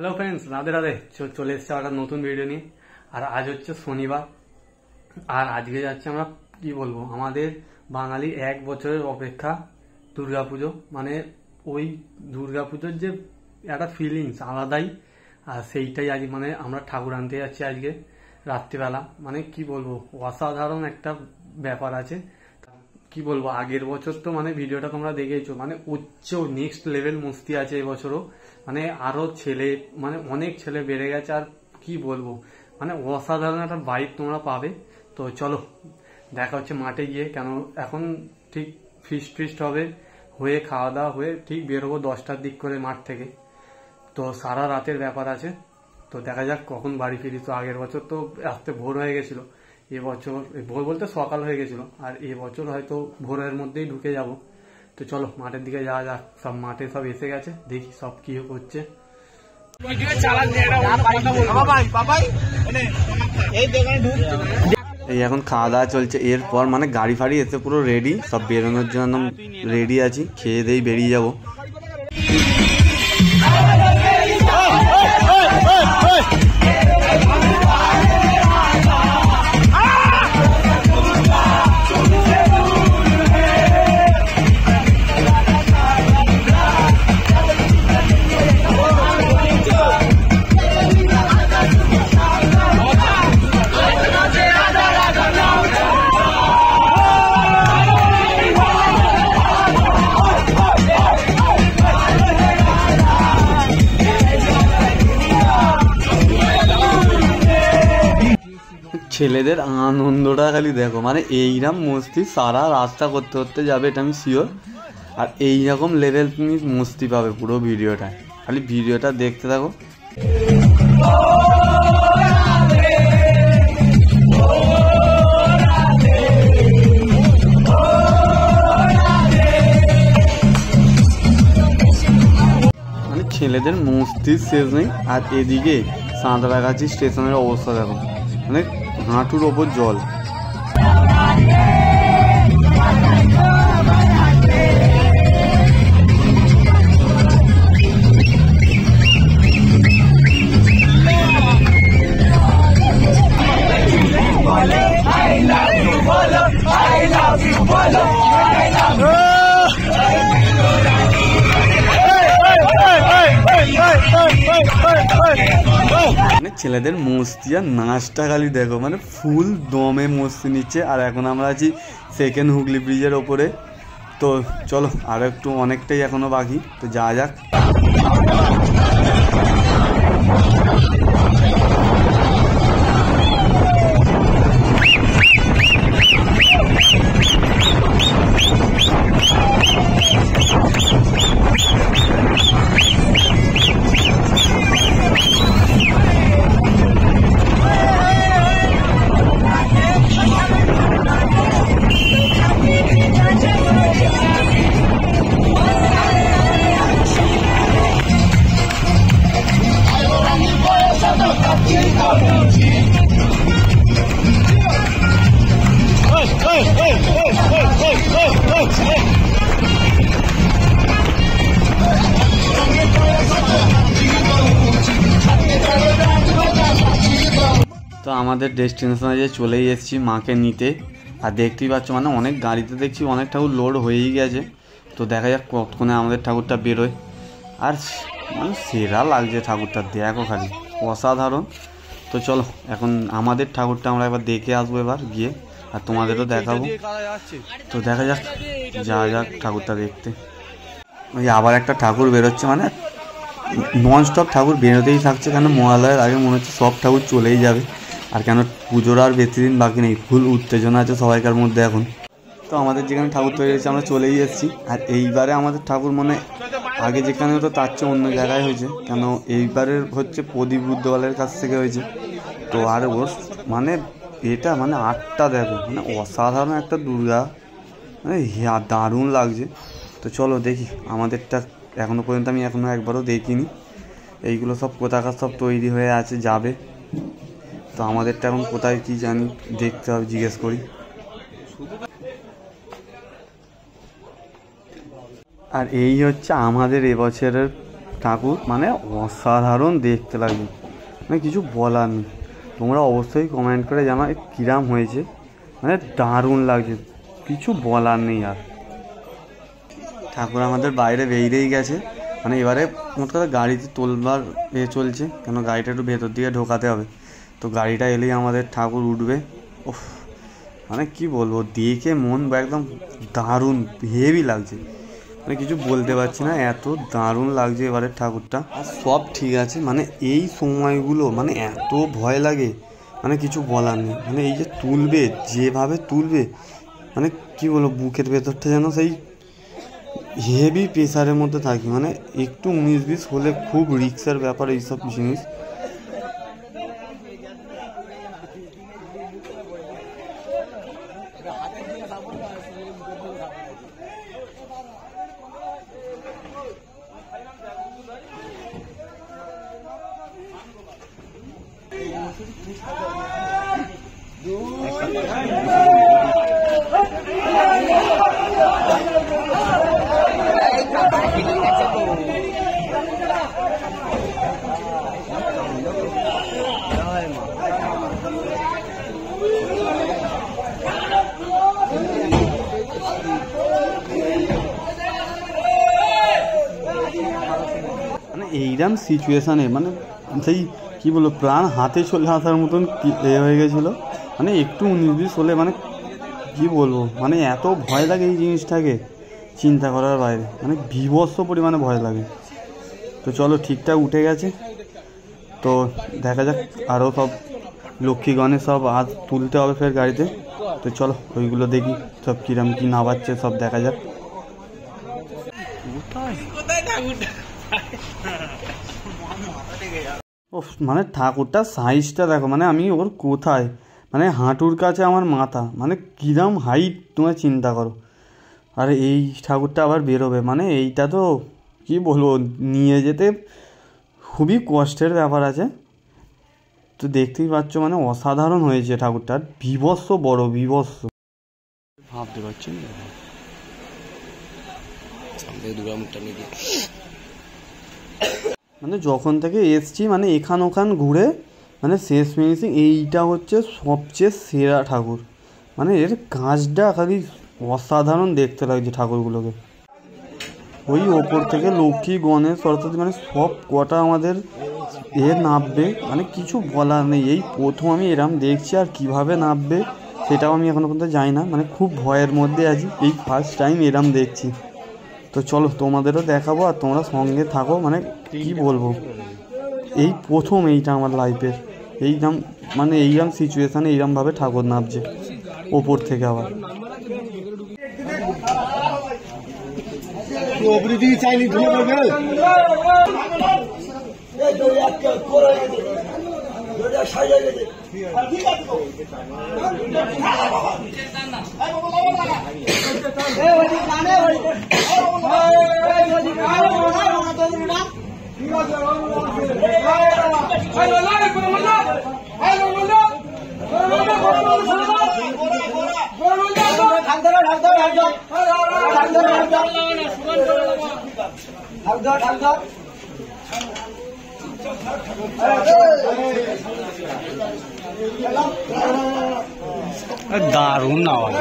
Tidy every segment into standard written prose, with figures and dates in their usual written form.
Hello friends, Radhe Radhe. চলে এসছে একটা নতুন ভিডিও নিয়ে। আর আজ হচ্ছে শনিবার, আর আজকে যাচ্ছে আমরা কি বলবো, আমাদের বাঙালি এক বছরের অপেক্ষা দুর্গাপুজো। মানে ওই দুর্গাপুজোর যে একটা ফিলিংস আলাদাই, আর সেইটাই আজ মানে আমরা ঠাকুর আনতে যাচ্ছি আজকে রাত্রিবেলা। মানে কি বলবো, অসাধারণ একটা ব্যাপার আছে। কি বলবো, আগের বছর তো মানে ভিডিওটা তোমরা দেখেছো, মানে উচ্চ নেক্সট লেভেল মস্তি আছে এবছরও। মানে আরো ছেলে, মানে অনেক ছেলে বেড়ে গেছে। আর কি বলবো, মানে অসাধারণ একটা ভাইব তোমরা পাবে। তো চলো দেখা হচ্ছে মাঠে গিয়ে, কেন এখন ঠিক ফিস্ট হবে, হয়ে খাওয়া দাওয়া হয়ে ঠিক বেরোবো 10টার দিক করে মাঠ থেকে। তো সারা রাতের ব্যাপার আছে, তো দেখা যাক কখন বাড়ি ফিরি। তো আগের বছর তো আসতে ভোর হয়ে গেছিল, এবছর ভোর বলতে সকাল হয়ে গেছিল, আর এবছর হয়তো ভোরের মধ্যেই ঢুকে যাব। তো চলো মাঠের দিকে যাওয়া যাক। সব মাঠে সব এসে গেছে, দেখি সব কি হচ্ছে। এই এখন খাওয়া দাওয়া চলছে, এরপর মানে গাড়ি ফাড়ি এসে পুরো রেডি, সব বেরোনোর জন্য রেডি আছি। খেয়ে দিয়ে বেরিয়ে যাবো। ছেলেদের আনন্দটা খালি দেখো, মানে এইরকম মস্তি সারা রাস্তা করতে করতে যাবে, এটা আমি শিওর। আর এইরকম লেভেল তুমি মস্তি পাবে পুরো ভিডিওটায়, খালি ভিডিওটা দেখতে থাকো। মানে ছেলেদের মস্তির শেষ নেই। আর এদিকে সাঁতরাগাছি স্টেশনের অবস্থা দেখো, মানে হাঁটুর ওপর জল। মানে ছেলেদের মস্তি আর নাচটা খালি দেখো, মানে ফুল দমে মস্তি নিচ্ছে। আর এখন আমরা আছি সেকেন্ড হুগলি ব্রিজের ওপরে। তো চলো আরো একটু, অনেকটাই এখনো বাকি, তো যাওয়া যাক। তো আমাদের ডেস্টিনেশনে যে চলেই এসেছি মাকে নিতে। আর দেখতেই পাচ্ছ, মানে অনেক গাড়িতে দেখছি অনেক ঠাকুর লোড হয়েই গেছে। তো দেখা যাক কতক্ষণে আমাদের ঠাকুরটা বেরোয়। আর মানে সেরা লাগছে ঠাকুরটা, দেখো খালি অসাধারণ। তো চলো এখন আমাদের ঠাকুরটা আমরা এবার দেখে আসবো এবার গিয়ে, আর তোমাদেরও দেখাবো। তো দেখা যাক, যাওয়া যাক ঠাকুরটা দেখতে। ওই আবার একটা ঠাকুর বেরোচ্ছে, মানে নন স্টপ ঠাকুর বেরোতেই থাকছে। কেন মহালয়ের আগে মনে হচ্ছে সব ঠাকুর চলেই যাবে। আর কেন পুজোর আর বেশি দিন বাকি নেই, ফুল উত্তেজনা আছে সবাইকার মধ্যে এখন। তো আমাদের যেখানে ঠাকুর তৈরি হয়েছে আমরা চলেই এসেছি। আর এইবারে আমাদের ঠাকুর মানে আগে যেখানে হতো তার চেয়ে অন্য জায়গায় হয়েছে। কেন এইবারের হচ্ছে প্রদীপ রুদ্রপালের কাছ থেকে হয়েছে। তো আর ওর মানে এটা মানে আটটা দেখো, মানে অসাধারণ একটা দুর্গা, মানে দারুণ লাগছে। তো চলো দেখি আমাদেরটা, এখনো পর্যন্ত আমি এখনো একবারও দেখিনি। এইগুলো সব কোথাকার সব তৈরি হয়ে আছে, যাবে। তো আমাদেরটা এখন কোথায় কি জানি, দেখতে হবে, জিজ্ঞেস করি। আর এই হচ্ছে আমাদের এবছরের ঠাকুর মানে অসাধারণ দেখতে লাগে, মানে কিছু বলার নেই। তোমরা অবশ্যই কমেন্ট করে জানাও কিরাম হয়েছে, মানে দারুণ লাগছে, কিছু বলার নেই। আর ঠাকুর আমাদের বাইরে বেরিয়েই গেছে, মানে এবারে মোট কথা গাড়িতে তোলবার চলছে, কেন গাড়িটা একটু ভেতর দিকে ঢোকাতে হবে। তো গাড়িটা এলেই আমাদের ঠাকুর উঠবে। ওহ, মানে কি বলবো, দেখে মন একদম দারুণ হেভি লাগছে, মানে কিছু বলতে পারছি না, এত দারুণ লাগছে এবারের ঠাকুরটা। আর সব ঠিক আছে, মানে এই সময়গুলো মানে এত ভয় লাগে, মানে কিছু বলার নেই। মানে এই যে তুলবে, যেভাবে তুলবে, মানে কি বলবো, বুকের ভেতরটা যেন সেই হেভি প্রেসারের মধ্যে থাকি, মানে একটু 19-20 হলে খুব রিস্কের ব্যাপার এইসব জিনিস। মানে এইরকম সিচুয়েশানে মানে সেই কী বলবো, প্রাণ হাতে চলে আসার মতন হয়ে গেছিলো। মানে একটু 19-20 হলে মানে কী বলবো, মানে এত ভয় লাগে এই জিনিসটাকে, চিন্তা করার বাইরে, মানে বীভৎস পরিমাণে ভয় লাগে। তো চলো, ঠিকঠাক উঠে গেছে, তো দেখা যাক আরও সব লক্ষ্মীগণের সব হাত তুলতে হবে ফের গাড়িতে। তো চলো ওইগুলো দেখি সব কিরম কী নামাচ্ছে, সব দেখা যাক। ও মানে ঠাকুরটার সাইজটা দেখো, মানে আমি ওর কোথায়, মানে হাঁটুর কাছে আমার মাথা, মানে কিরম হাইট তোমার চিন্তা করো। আর এই ঠাকুরটা আবার বেরোবে, মানে এইটা তো কি বলবো, নিয়ে যেতে খুবই কষ্টের ব্যাপার আছে। তো দেখতেই পাচ্ছ মানে অসাধারণ হয়েছে ঠাকুরটা, বীভৎস বড়, বীভৎস ভাবতে পারছি না। মানে যখন থেকে এসছি, মানে এখান ওখান ঘুরে, মানে শেষ ফিনিশিং এইটা হচ্ছে সবচেয়ে সেরা ঠাকুর। মানে এর কাজটা খালি অসাধারণ দেখতে লাগছে ঠাকুরগুলোকে। ওই ওপর থেকে লক্ষ্মী, গণেশ, সরস্বতী, মানে সব কটা আমাদের নামবে, মানে কিছু বলার নেই। এই প্রথম আমি এরম দেখছি, আর কিভাবে নামবে সেটাও আমি এখনো পর্যন্ত জানি না, মানে খুব ভয়ের মধ্যে আছি, এই ফার্স্ট টাইম এরম দেখছি। তো চলো তোমাদেরও দেখাবো, আর তোমরা সঙ্গে থাকো। মানে কি বলবো, এই প্রথম এইটা আমার লাইফের এইরকম, মানে এইরকম সিচুয়েশানে এইরকমভাবে ঠাকুর নামছে ওপর থেকে। আবার দারুণ আওয়াজ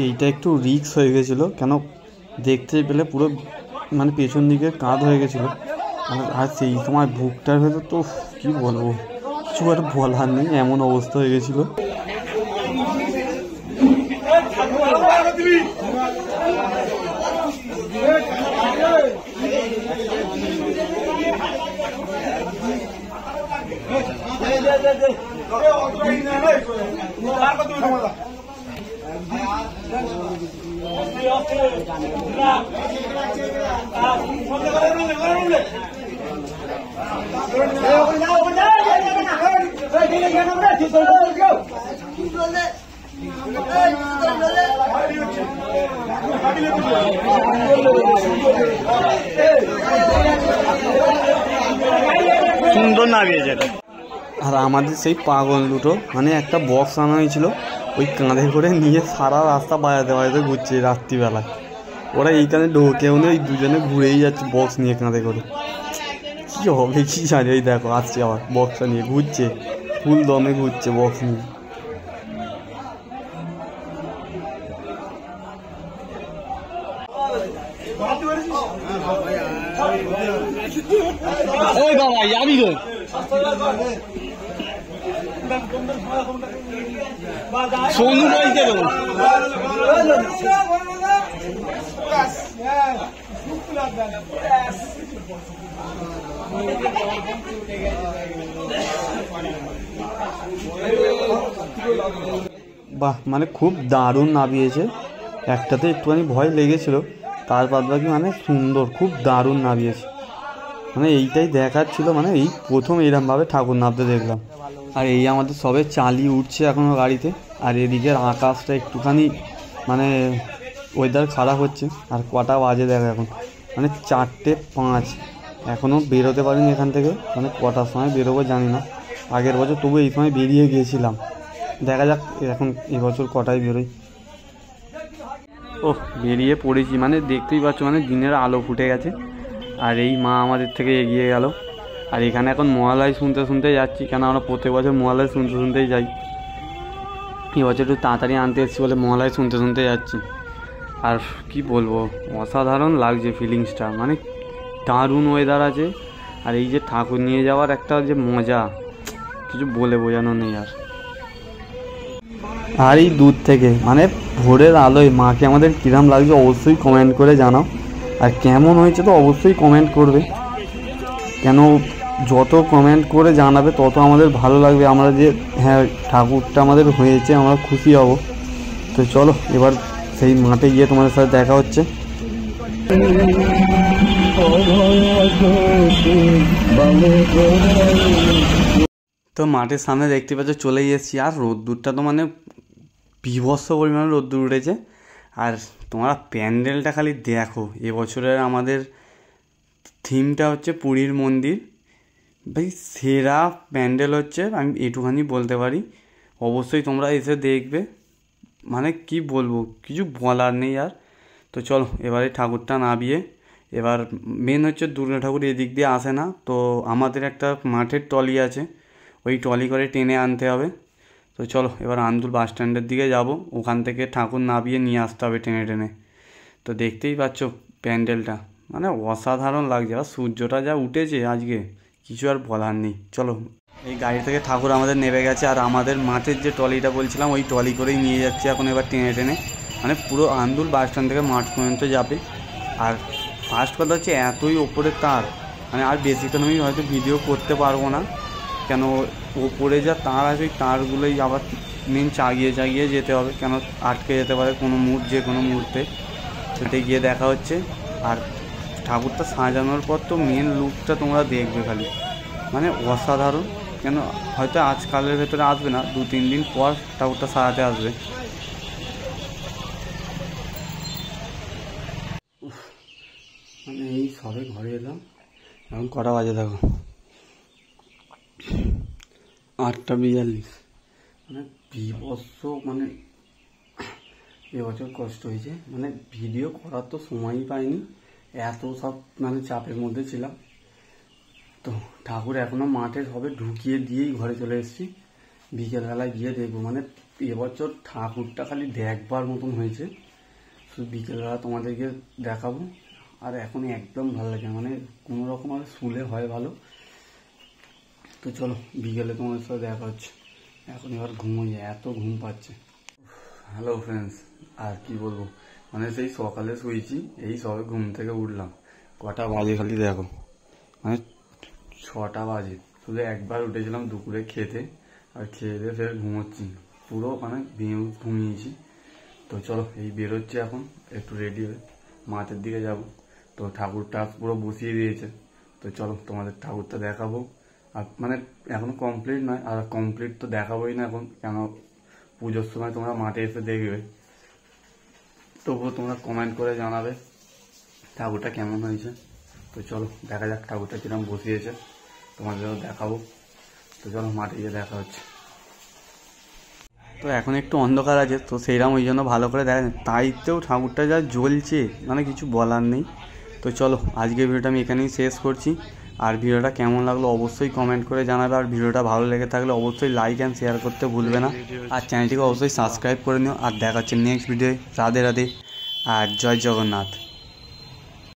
এইটা একটু রিস্ক হয়ে গেছিলো, কেন দেখতে পেলে পুরো মানে পেছন দিকে কাঁধ হয়ে গেছিলো। আর সেই সময় বুকটার ভেতর তো কি বলবো, কিছু আর বলার নেই, এমন অবস্থা হয়ে গেছিলো। সুন্দর নামিয়েছে। আর আমাদের সেই পাগল দুটো মানে একটা বক্স আনা হয়েছিল, ওই কাঁধে করে নিয়ে সারা রাস্তা বাজাতে ঘুরছে রাত্রিবেলায়। ওরা এইখানে ঢোকেও নেই, ওই দুজনে ঘুরেই যাচ্ছে বক্স নিয়ে কাঁধে করে। কী হবে কি জানি, ওই দেখো আসছে আবার বক্সটা নিয়ে ঘুরছে, ফুল দমে ঘুরছে বক্স নিয়ে। ওই বাবা যাবি গো, সোনু বলতে দেবো। বাহ, মানে খুব দারুণ নামিয়েছে। একটাতে একটুখানি ভয় লেগেছিল, তার বাদ বাকি মানে সুন্দর, খুব দারুণ নামিয়েছে। মানে এইটাই দেখার ছিল, মানে এই প্রথম এইরকমভাবে ঠাকুর নামতে দেখলাম। আর এই আমাদের সবে চালিয়ে উঠছে এখনও গাড়িতে। আর এদিকের আকাশটা একটুখানি মানে ওয়েদার খারাপ হচ্ছে। আর কটা বাজে দেখো এখন, মানে 4:05, এখনও বেরোতে পারিনি এখান থেকে। মানে কটার সময় বেরোবো জানি না, আগের বছর তবু এই সময় বেরিয়ে গিয়েছিলাম। দেখা যাক এখন এবছর কটায় বেরোই। ও বেরিয়ে পড়েছি, মানে দেখতেই পাচ্ছ মানে দিনের আলো ফুটে গেছে। আর এই মা আমাদের থেকে এগিয়ে গেল। আর এখানে এখন মহালয় শুনতে যাচ্ছি, কেন আমরা প্রত্যেক বছর মহালয় শুনতেই যাই। এবছর একটু তাড়াতাড়ি আনতে এসেছি বলে মহালয় শুনতে যাচ্ছি। আর কি বলবো, অসাধারণ লাগছে ফিলিংসটা, মানে দারুণ ওয়েদার আছে। আর এই যে ঠাকুর নিয়ে যাওয়ার একটা যে মজা, কিছু বলে বোঝানো নেই। আর এই দূর থেকে মানে ভোরের আলোয় মাকে আমাদের কিরম লাগছে অবশ্যই কমেন্ট করে জানাও। আর কেমন হয়েছে তো অবশ্যই কমেন্ট করবে, কেন যত কমেন্ট করে জানাবে তত আমাদের ভালো লাগবে। আমরা যে হ্যাঁ ঠাকুরটা আমাদের হয়েছে আমরা খুশি হব। তো চলো এবার সেই মাঠে গিয়ে তোমাদের সাথে দেখা হচ্ছে। তো মাঠের সামনে দেখতে পাচ্ছ চলেই এসেছি। আর রোদ্দুরটা তো মানে বিভৎস পরিমাণে রোদ্দুর উঠেছে। আর তোমরা প্যান্ডেলটা খালি দেখো, এবছরের আমাদের থিমটা হচ্ছে পুরীর মন্দির। ভাই সেরা প্যান্ডেল হচ্ছে, আমি এটুখানি বলতে পারি। অবশ্যই তোমরা এসে দেখবে, মানে কি বলবো, কিছু বলার নেই আর। তো চলো এবারে ঠাকুরটা নামিয়ে, এবার মেন হচ্ছে দুর্গা ঠাকুর এদিক দিয়ে আসে না, তো আমাদের একটা মাঠের ট্রলি আছে, ওই ট্রলি করে টেনে আনতে হবে। তো চলো এবার আন্দুল বাস স্ট্যান্ডের দিকে যাব, ওখান থেকে ঠাকুর নামিয়ে নিয়ে আসতে হবে টেনে। তো দেখতেই পাচ্ছ প্যান্ডেলটা মানে অসাধারণ লাগছে। আর সূর্যটা যা উঠেছে আজকে, কিছু আর বলার নেই। চলো এই গাড়ি থেকে ঠাকুর আমাদের নেমে গেছে। আর আমাদের মাঠের যে ট্রলিটা বলছিলাম, ওই ট্রলি করেই নিয়ে যাচ্ছে এখন এবার টেনে, মানে পুরো আন্দুল বাস স্ট্যান্ড থেকে মাঠ পর্যন্ত যাবে। আর ফার্স্ট কথা হচ্ছে এতই ওপরে তার, মানে আর বেশিক্ষণ আমি হয়তো ভিডিও করতে পারবো না, কেন ওপরে যা তার আছে ওই তারগুলোই আবার মেন চাগিয়ে যেতে হবে, কেন আটকে যেতে পারে যে কোনো মুহূর্তে। সেটা গিয়ে দেখা হচ্ছে। আর ঠাকুরটা সাজানোর পর তো মেন লুকটা তোমরা দেখবে খালি, মানে অসাধারণ। কেন হয়তো আজকালের ভেতরে আসবে না, 2-3 দিন পর ঠাকুরটা সাজাতে আসবে। মানে এই সবে ঘরে এলাম, এখন কটা বাজে দেখো, 8:42। মানে বিভৎস, মানে এবছর কষ্ট হয়েছে, মানে ভিডিও করার তো সময়ই পাইনি, এত সব মানে চাপের মধ্যে ছিলাম। তো ঠাকুর এখনও মাঠে সবে ঢুকিয়ে দিয়েই ঘরে চলে এসেছি। বিকেলবেলায় গিয়ে দেখবো, মানে এবছর ঠাকুরটা খালি দেখবার মতন হয়েছে, শুধু বিকেলবেলা তোমাদেরকে দেখাবো। আর এখন একদম ভালো লাগে, মানে কোনো রকম আর শুলে হয় ভালো। তো চলো বিকেলে তোমাদের সাথে দেখা হচ্ছে। এখন এবার ঘুমোই, এত ঘুম পাচ্ছে। হ্যালো ফ্রেন্ডস, আর কি বলবো, মানে সেই সকালে শুয়েছি, এই সবে ঘুম থেকে উঠলাম। কটা বাজে খালি দেখো, মানে 6টা বাজে। শুধু একবার উঠেছিলাম দুপুরে খেতে, আর খেয়ে দিয়ে ফের ঘুমোচ্ছি, পুরো মানে ঘুমিয়েছি। তো চলো এই বেরোচ্ছি এখন, একটু রেডি হয়ে মাঠের দিকে যাব। তো ঠাকুরটা পুরো বসিয়ে দিয়েছে, তো চলো তোমাদের ঠাকুরটা দেখাবো। আর মানে এখনো কমপ্লিট নয়, আর কমপ্লিট তো দেখাবোই না এখন, কেন পুজোর সময় তোমরা মাঠে এসে দেখবে। তবুও তোমরা কমেন্ট করে জানাবে ঠাকুরটা কেমন হয়েছে। তো চলো দেখা যাক ঠাকুরটা কিরকম বসিয়েছে, তোমাদেরও দেখাবো। তো চলো মাঠে গিয়ে দেখা হচ্ছে। তো এখন একটু অন্ধকার আছে, তো সেইরকম ওই জন্য ভালো করে দেখা যায়, তাইতেও ঠাকুরটা যা জ্বলছে মানে কিছু বলার নেই। তো চলো আজকের ভিডিওটা আমি এখানেই শেষ করছি। আর ভিডিওটা কেমন লাগলো অবশ্যই কমেন্ট করে জানাবে, আর ভিডিওটা ভালো লেগে থাকলে অবশ্যই লাইক অ্যান্ড শেয়ার করতে ভুলবে না, আর চ্যানেলটিকে অবশ্যই সাবস্ক্রাইব করে নিও। আর দেখা হচ্ছে নেক্সট ভিডিও। রাধে রাধে আর জয় জগন্নাথ।